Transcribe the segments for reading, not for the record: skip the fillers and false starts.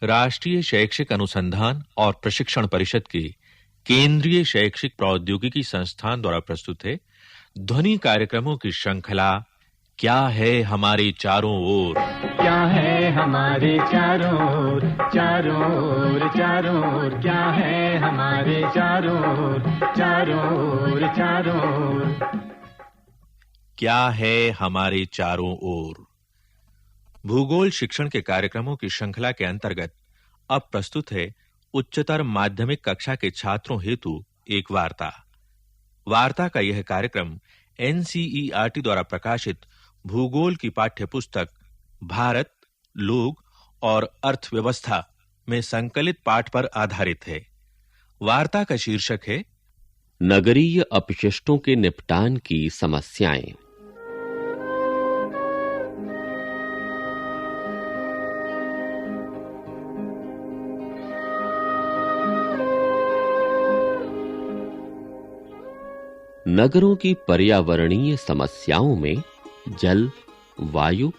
राष्ट्रीय शैक्षिक अनुसंधान और प्रशिक्षण परिषद के केंद्रीय शैक्षिक प्रौद्योगिकी संस्थान द्वारा प्रस्तुत है ध्वनि कार्यक्रमों की श्रृंखला क्या है हमारे चारों ओर। क्या है हमारे चारों ओर, चारों ओर, चारों ओर, क्या है हमारे चारों ओर, चारों ओर, चारों ओर। क्या है हमारे चारों ओर। भूगोल शिक्षण के कार्यक्रमों की श्रृंखला के अंतर्गत अब प्रस्तुत है उच्चतर माध्यमिक कक्षा के छात्रों हेतु एक वार्ता। वार्ता का यह कार्यक्रम एनसीईआरटी द्वारा प्रकाशित भूगोल की पाठ्य पुस्तक भारत, लोग और अर्थव्यवस्था में संकलित पाठ पर आधारित है। वार्ता का शीर्षक है नगरीय अपशिष्टों के निपटान की समस्याएं। नगरों की पर्यावरणीय समस्याओं में जल, वायु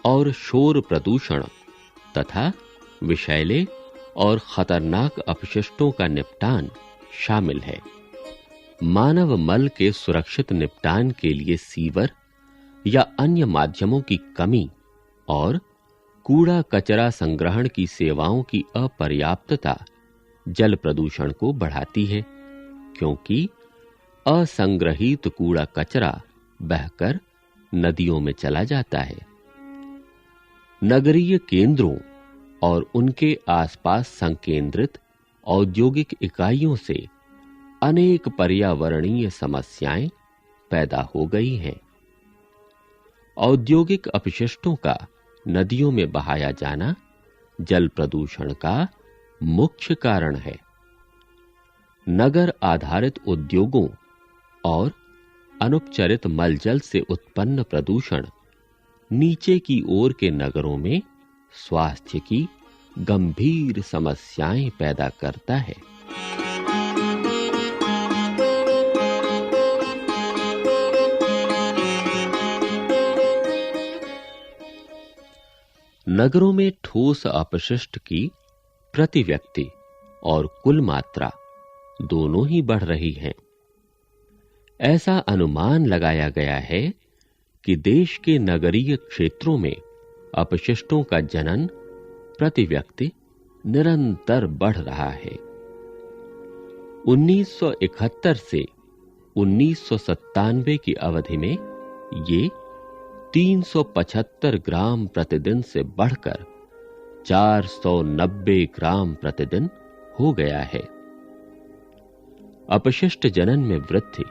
और शोर प्रदूषण तथा विषैले और खतरनाक अपशिष्टों का निपटान शामिल है। मानव मल के सुरक्षित निपटान के लिए सीवर या अन्य माध्यमों की कमी और कूड़ा कचरा संग्रहण की सेवाओं की अपर्याप्तता जल प्रदूषण को बढ़ाती है, क्योंकि असंग्रहित कूड़ा कचरा बहकर नदियों में चला जाता है। नगरीय केंद्रों और उनके आसपास संकेंद्रित औद्योगिक इकाइयों से अनेक पर्यावरणीय समस्याएं पैदा हो गई हैं। औद्योगिक अपशिष्टों का नदियों में बहाया जाना जल प्रदूषण का मुख्य कारण है। नगर आधारित उद्योगों और अनुपचरित मलजल से उत्पन्न प्रदूषण नीचे की ओर के नगरों में स्वास्थ्य की गंभीर समस्याएं पैदा करता है। नगरों में ठोस अपशिष्ट की प्रति व्यक्ति और कुल मात्रा दोनों ही बढ़ रही है। ऐसा अनुमान लगाया गया है कि देश के नगरीय क्षेत्रों में अपशिष्टों का जनन प्रति व्यक्ति निरंतर बढ़ रहा है। 1971 से 1997 की अवधि में ये 375 ग्राम प्रतिदिन से बढ़कर 490 ग्राम प्रतिदिन हो गया है। अपशिष्ट जनन में वृद्धि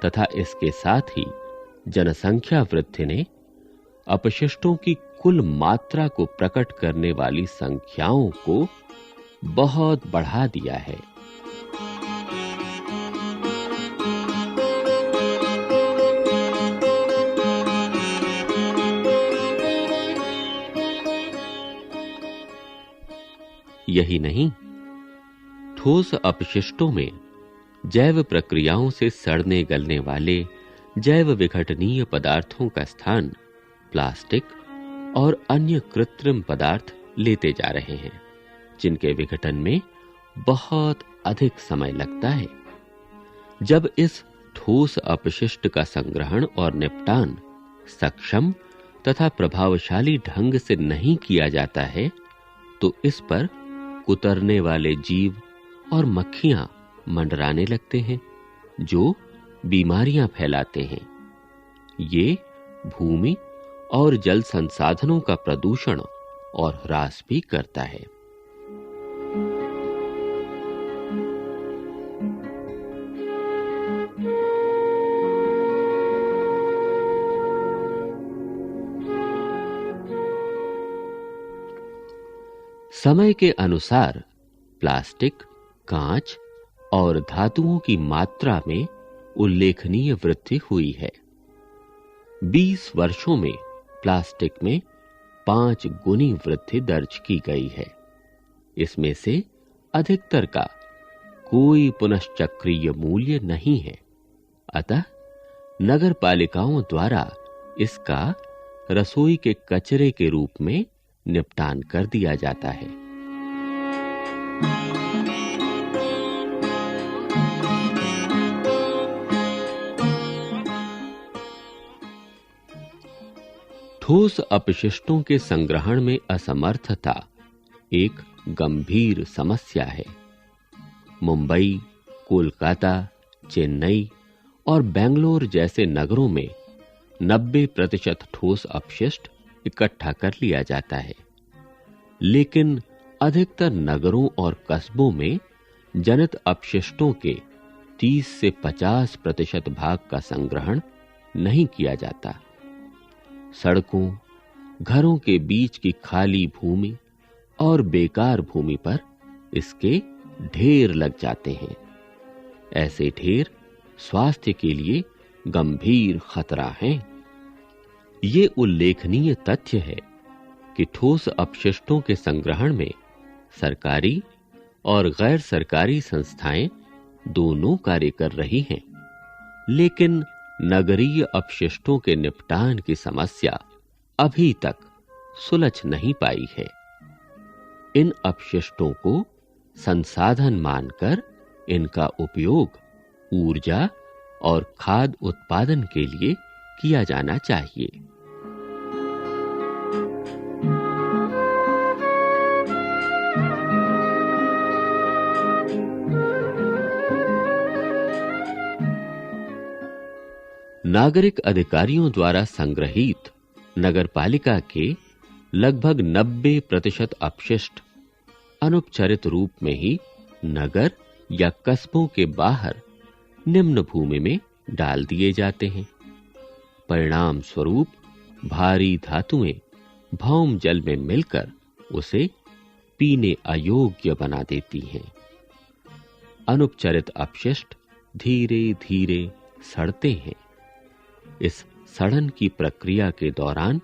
तथा इसके साथ ही जनसंख्या वृद्धि ने अपशिष्टों की कुल मात्रा को प्रकट करने वाली संख्याओं को बहुत बढ़ा दिया है। यही नहीं, ठोस अपशिष्टों में जैव प्रक्रियाओं से सड़ने गलने वाले जैव विघटनीय पदार्थों का स्थान प्लास्टिक और अन्य कृत्रिम पदार्थ लेते जा रहे हैं, जिनके विघटन में बहुत अधिक समय लगता है। जब इस ठोस अपशिष्ट का संग्रहण और निपटान सक्षम तथा प्रभावशाली ढंग से नहीं किया जाता है, तो इस पर कुतरने वाले जीव और मक्खियां मंडराने लगते हैं, जो बीमारियां फैलाते हैं। ये भूमि और जल संसाधनों का प्रदूषण और ह्रास भी करता है। समय के अनुसार प्लास्टिक, कांच और धातुओं की मात्रा में उल्लेखनीय वृद्धि हुई है। 20 वर्षों में प्लास्टिक में 5 गुनी वृद्धि दर्ज की गई है। इसमें से अधिकतर का कोई पुनश्चक्रीय मूल्य नहीं है, अतः नगर पालिकाओं द्वारा इसका रसोई के कचरे के रूप में निपटान कर दिया जाता है। ठोस अपशिष्टों के संग्रहण में असमर्थता एक गंभीर समस्या है। मुंबई, कोलकाता, चेन्नई और बेंगलोर जैसे नगरों में 90% ठोस अपशिष्ट इकट्ठा कर लिया जाता है, लेकिन अधिकतर नगरों और कस्बों में जनित अपशिष्टों के 30 से 50% भाग का संग्रहण नहीं किया जाता। सड़कों, घरों के बीच की खाली भूमि और बेकार भूमि पर इसके ढेर लग जाते हैं। ऐसे ढेर स्वास्थ्य के लिए गंभीर खतरा हैं। ये उल्लेखनीय तथ्य है कि ठोस अपशिष्टों के संग्रहण में सरकारी और गैर सरकारी संस्थाएं दोनों कार्य कर रही हैं, लेकिन नगरीय अपशिष्टों के निपटान की समस्या अभी तक सुलझ नहीं पाई है। इन अपशिष्टों को संसाधन मानकर इनका उपयोग ऊर्जा और खाद्य उत्पादन के लिए किया जाना चाहिए। नागरिक अधिकारियों द्वारा संग्रहित नगरपालिका के लगभग 90% अपशिष्ट अनुपचारित रूप में ही नगर या कस्बों के बाहर निम्न भूमि में डाल दिए जाते हैं। परिणाम स्वरूप भारी धातुएं भौम जल में मिलकर उसे पीने अयोग्य बना देती हैं। अनुपचारित अपशिष्ट धीरे-धीरे सड़ते हैं। इस सड़न की प्रक्रिया के दौरान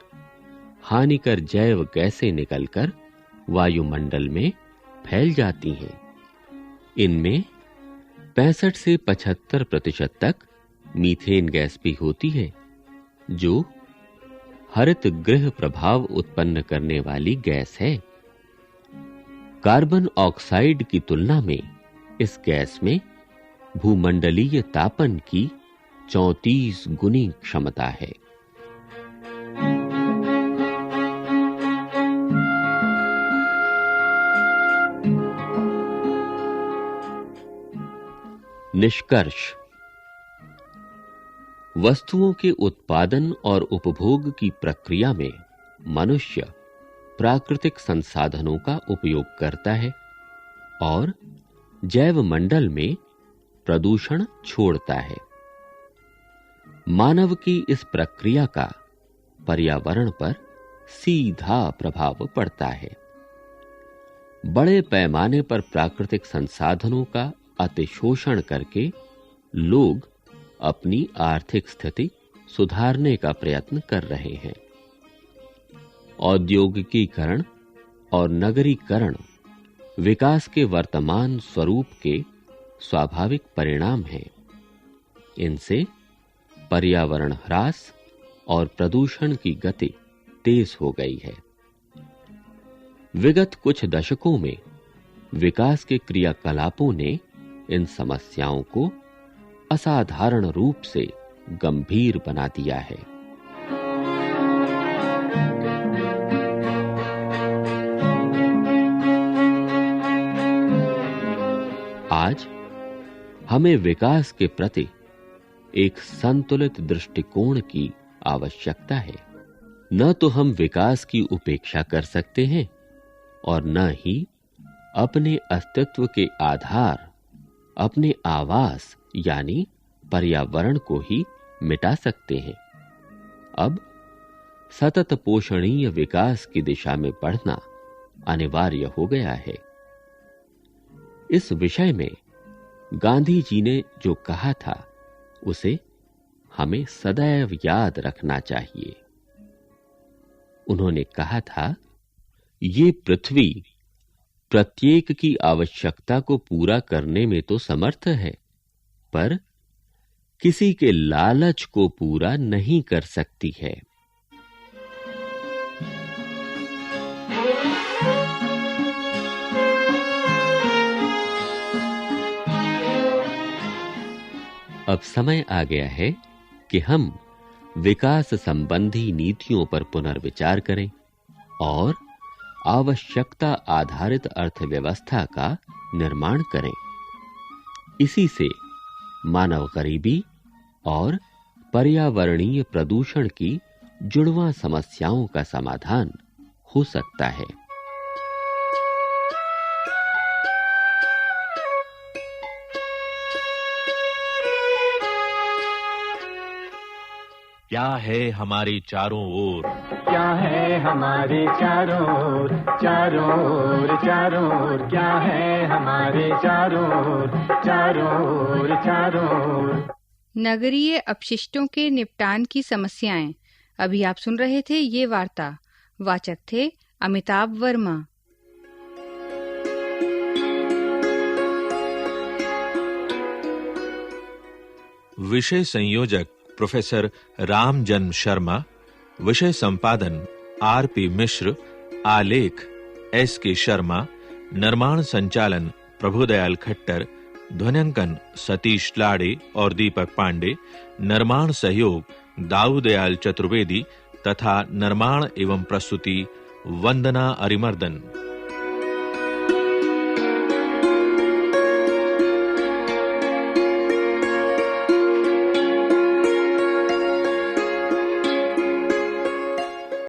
हानिकर जैव गैसें निकलकर वायुमंडल में फैल जाती हैं। इनमें 65 से 75% तक मीथेन गैस भी होती है, जो हरित गृह प्रभाव उत्पन्न करने वाली गैस है। कार्बन ऑक्साइड की तुलना में इस गैस में भूमंडलीय तापन की 34 गुनी क्षमता है। निष्कर्ष: वस्तुओं के उत्पादन और उपभोग की प्रक्रिया में मनुष्य प्राकृतिक संसाधनों का उपयोग करता है और जैव मंडल में प्रदूषण छोड़ता है। मानव की इस प्रक्रिया का पर्यावरण पर सीधा प्रभाव पड़ता है। बड़े पैमाने पर प्राकृतिक संसाधनों का अतिशोषण करके लोग अपनी आर्थिक स्थिति सुधारने का प्रयत्न कर रहे हैं। औद्योगिकीकरण और नगरीकरण विकास के वर्तमान स्वरूप के स्वाभाविक परिणाम हैं। इनसे पर्यावरण ह्रास और प्रदूषण की गति तेज हो गई है। विगत कुछ दशकों में विकास के क्रियाकलापों ने इन समस्याओं को असाधारण रूप से गंभीर बना दिया है। आज हमें विकास के प्रति एक संतुलित दृष्टिकोण की आवश्यकता है। न तो हम विकास की उपेक्षा कर सकते हैं और न ही अपने अस्तित्व के आधार, अपने आवास यानी पर्यावरण को ही मिटा सकते हैं। अब सतत पोषणीय विकास की दिशा में बढ़ना अनिवार्य हो गया है। इस विषय में गांधी जी ने जो कहा था, उसे हमें सदैव याद रखना चाहिए। उन्होंने कहा था, ये पृथ्वी प्रत्येक की आवश्यकता को पूरा करने में तो समर्थ है, पर किसी के लालच को पूरा नहीं कर सकती है। अब समय आ गया है कि हम विकास संबंधी नीतियों पर पुनर्विचार करें और आवश्यकता आधारित अर्थव्यवस्था का निर्माण करें। इसी से मानव गरीबी और पर्यावरणीय प्रदूषण की जुड़वां समस्याओं का समाधान हो सकता है। क्या है हमारे चारों ओर, क्या है हमारे चारों ओर, चारों ओर, चारों ओर, क्या है हमारे चारों ओर, चारों ओर, चारों ओर। नगरीय अपशिष्टों के निपटान की समस्याएं। अभी आप सुन रहे थे ये वार्ता। वाचक थे अमिताभ वर्मा। विषय संयोजक प्रोफेसर रामजन्म शर्मा, विषय संपादन आर.पी. मिश्र, आलेख एस.के. शर्मा, निर्माण संचालन प्रभुदयाल खट्टर, ध्वन्यांकन सतीश लाड़े और दीपक पांडे, निर्माण सहयोग दाऊदयाल चतुर्वेदी तथा निर्माण एवं प्रस्तुति वंदना अरिमर्दन।